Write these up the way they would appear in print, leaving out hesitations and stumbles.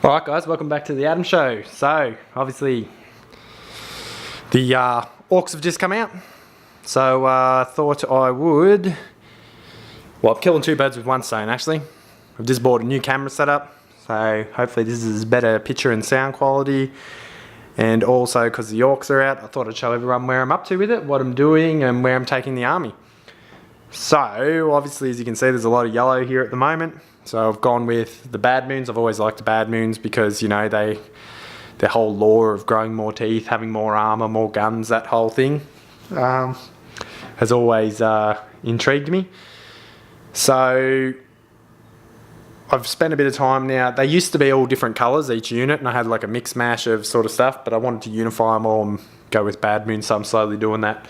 Alright guys, welcome back to the Adam Show. So, obviously, the Orks have just come out. So, thought I would... Well, I'm killing two birds with one stone actually. I've just bought a new camera setup. So, hopefully this is better picture and sound quality. And also, because the Orks are out, I thought I'd show everyone where I'm up to with it, what I'm doing, and where I'm taking the army. So, obviously, as you can see, there's a lot of yellow here at the moment. So I've gone with the Bad Moons. I've always liked the Bad Moons because, you know, their whole lore of growing more teeth, having more armor, more guns, that whole thing has always intrigued me. So I've spent a bit of time now. They used to be all different colours, each unit, and I had like a mix mash of sort of stuff, but I wanted to unify them all and go with Bad Moons, so I'm slowly doing that.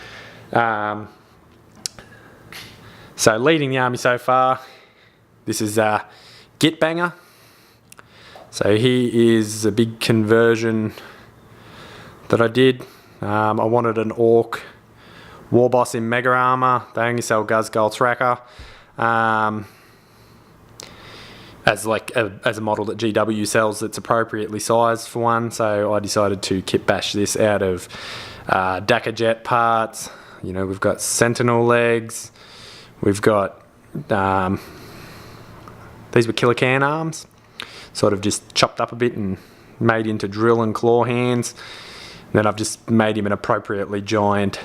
So leading the army so far, this is Git Banger. So he is a big conversion that I did. I wanted an Ork Warboss in Mega Armor. They only sell Guzgull Tracker as a model that GW sells that's appropriately sized for one. So I decided to kit bash this out of Dakka Jet parts. You know, we've got Sentinel legs. We've got these were Killer Can arms, sort of just chopped up a bit and made into drill and claw hands. And then I've just made him an appropriately giant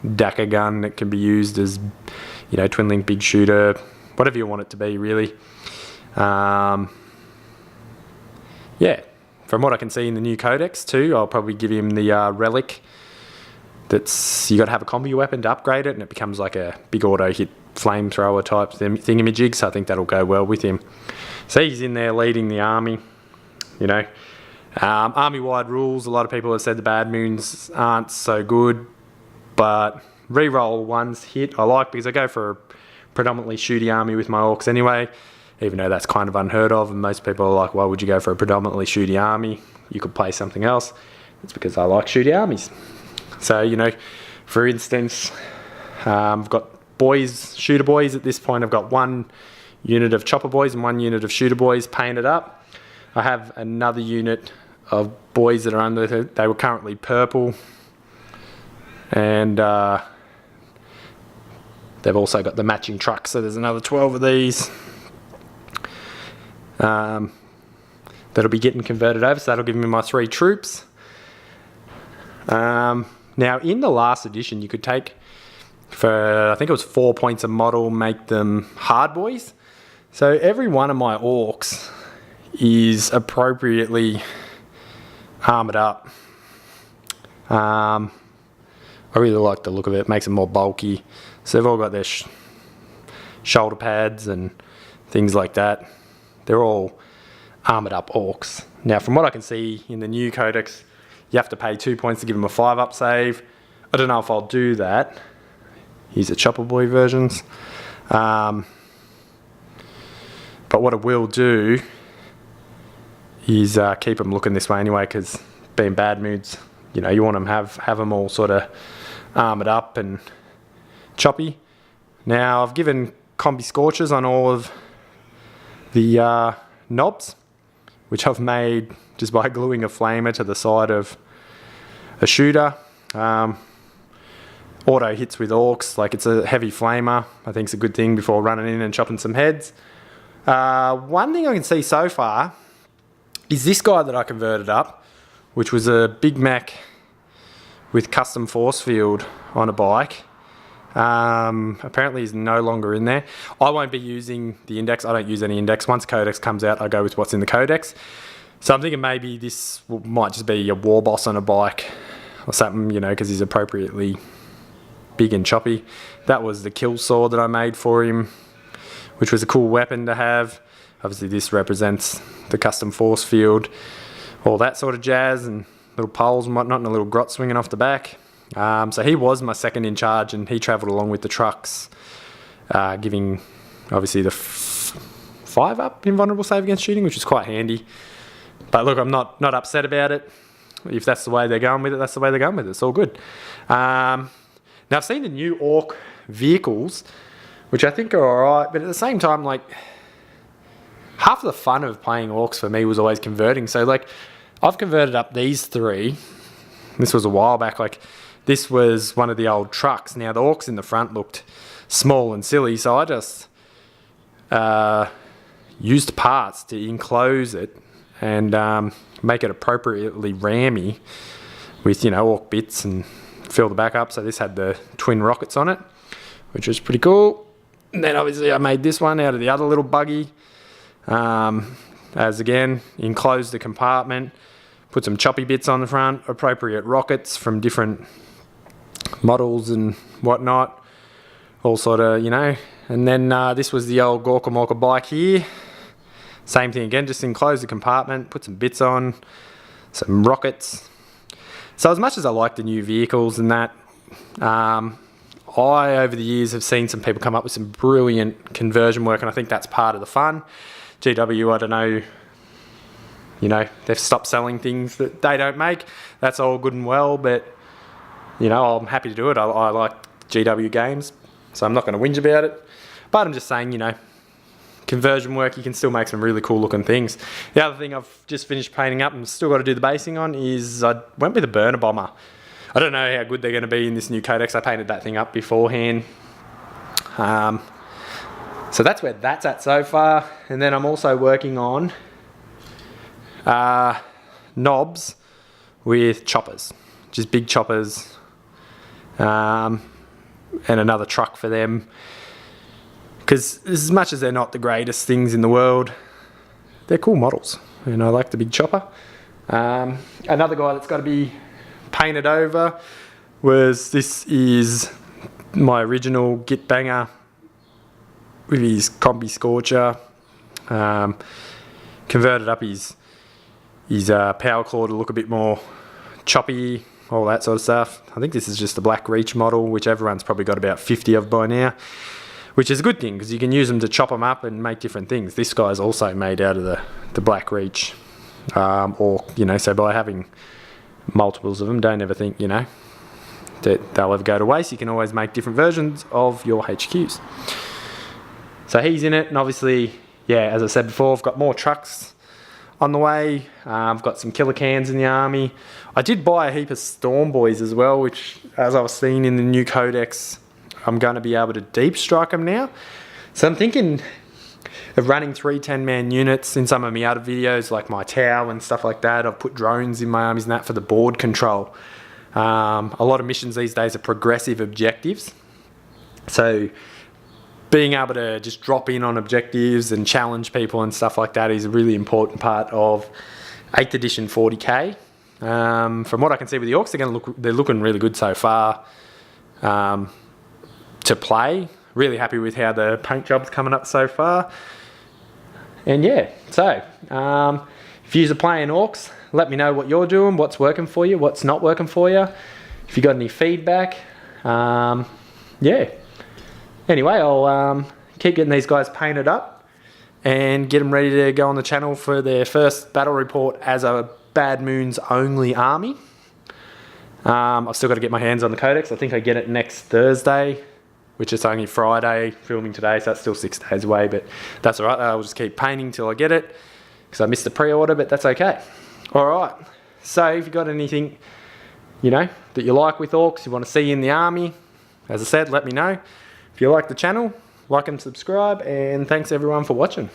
Dakka gun that can be used as, you know, twin link big shooter, whatever you want it to be, really. Yeah, from what I can see in the new codex too, I'll probably give him the relic. That's, you got to have a combi weapon to upgrade it, and it becomes like a big auto hit flamethrower type thingamajig, so I think that'll go well with him. So he's in there leading the army, you know. Army-wide rules, a lot of people have said the Bad Moons aren't so good, but reroll ones hit I like because I go for a predominantly shooty army with my Orks anyway, even though that's kind of unheard of, and most people are like, why would you go for a predominantly shooty army? You could play something else. It's because I like shooty armies. So, you know, for instance, I've got shooter boys at this point. I've got one unit of chopper boys and one unit of shooter boys painted up. I have another unit of boys that are under, they were currently purple, and they've also got the matching trucks, so there's another 12 of these that'll be getting converted over, so that'll give me my 3 troops. Now, in the last edition, you could take, for I think it was 4 points a model, make them hard boys. So every one of my Orks is appropriately armoured up. I really like the look of it. It makes them more bulky. So they've all got their shoulder pads and things like that. They're all armoured up Orks. Now, from what I can see in the new codex, you have to pay 2 points to give them a 5-up save. I don't know if I'll do that. These are chopper boy versions. But what I will do is keep them looking this way anyway, because being Bad Moods, you know, you want them have them all sort of armoured up and choppy. Now, I've given combi scorches on all of the knobs, which I've made just by gluing a flamer to the side of a shooter. Auto hits with Orks, like it's a heavy flamer. I think it's a good thing before running in and chopping some heads. One thing I can see so far is this guy that I converted up, which was a Big Mac with custom force field on a bike. Apparently he's no longer in there. I won't be using the index. I don't use any index. Once codex comes out, I go with what's in the codex. So I'm thinking maybe this might just be a Warboss on a bike or something, you know, because he's appropriately big and choppy. That was the kill saw that I made for him, which was a cool weapon to have. Obviously this represents the custom force field, all that sort of jazz, and little poles and whatnot, and a little grot swinging off the back. So he was my second in charge, and he travelled along with the trucks, giving obviously the 5-up invulnerable save against shooting, which is quite handy. But look, I'm not upset about it. If that's the way they're going with it, that's the way they're going with it. It's all good. Now, I've seen the new Ork vehicles, which I think are alright, but at the same time, like, half of the fun of playing Orks for me was always converting. So like, I've converted up these 3. This was a while back. Like, this was one of the old trucks. Now the Orks in the front looked small and silly, so I just used parts to enclose it and make it appropriately rammy with, you know, Ork bits and fill the back up. So this had the twin rockets on it, which was pretty cool. And then obviously I made this one out of the other little buggy. As again, enclosed the compartment, put some choppy bits on the front, appropriate rockets from different models and whatnot, all sort of, you know. And then this was the old Gorka Morka bike here. Same thing again, just enclose the compartment, put some bits on, some rockets. So as much as I like the new vehicles and that, I over the years have seen some people come up with some brilliant conversion work, and I think that's part of the fun. GW, I don't know, you know, they've stopped selling things that they don't make. That's all good and well, but you know, I'm happy to do it. I like GW games, so I'm not going to whinge about it. But I'm just saying, you know, conversion work, you can still make some really cool looking things. The other thing I've just finished painting up and still got to do the basing on is I went with a burner bomber. I don't know how good they're going to be in this new codex. I painted that thing up beforehand. So that's where that's at so far. And then I'm also working on knobs with choppers, just big choppers, and another truck for them. Because as much as they're not the greatest things in the world, they're cool models, and I like the big chopper. Another guy that's got to be painted over this is my original Git Banger with his Combi Scorcher. Converted up his power claw to look a bit more choppy, all that sort of stuff. I think this is just the Black Reach model, which everyone's probably got about 50 of by now, which is a good thing because you can use them to chop them up and make different things. This guy's also made out of the Black Reach, or, you know, so by having multiples of them, don't ever think, you know, that they'll ever go to waste. You can always make different versions of your HQs. So he's in it, and obviously, yeah, as I said before, I've got more trucks on the way. I've got some killer cans in the army. I did buy a heap of Storm Boys as well, which, as I was seeing in the new codex, I'm going to be able to deep strike them now. So I'm thinking of running 3 10-man units in some of my other videos, like my Tau and stuff like that. I've put drones in my armies and that for the board control. A lot of missions these days are progressive objectives. So being able to just drop in on objectives and challenge people and stuff like that is a really important part of 8th edition 40k. From what I can see with the Orks, they're looking really good so far to play. Really happy with how the paint job's coming up so far. And yeah, so if you're playing Orks, let me know what you're doing, what's working for you, what's not working for you. If you got any feedback, yeah. Anyway, I'll keep getting these guys painted up and get them ready to go on the channel for their first battle report as a Bad Moons only army. I've still got to get my hands on the codex. I think I get it next Thursday, which is only Friday, filming today, so that's still 6 days away, but that's all right. I'll just keep painting till I get it, because I missed the pre-order, but that's okay. All right, so if you've got anything, you know, that you like with Orks, you want to see in the army, as I said, let me know. If you like the channel, like and subscribe, and thanks everyone for watching.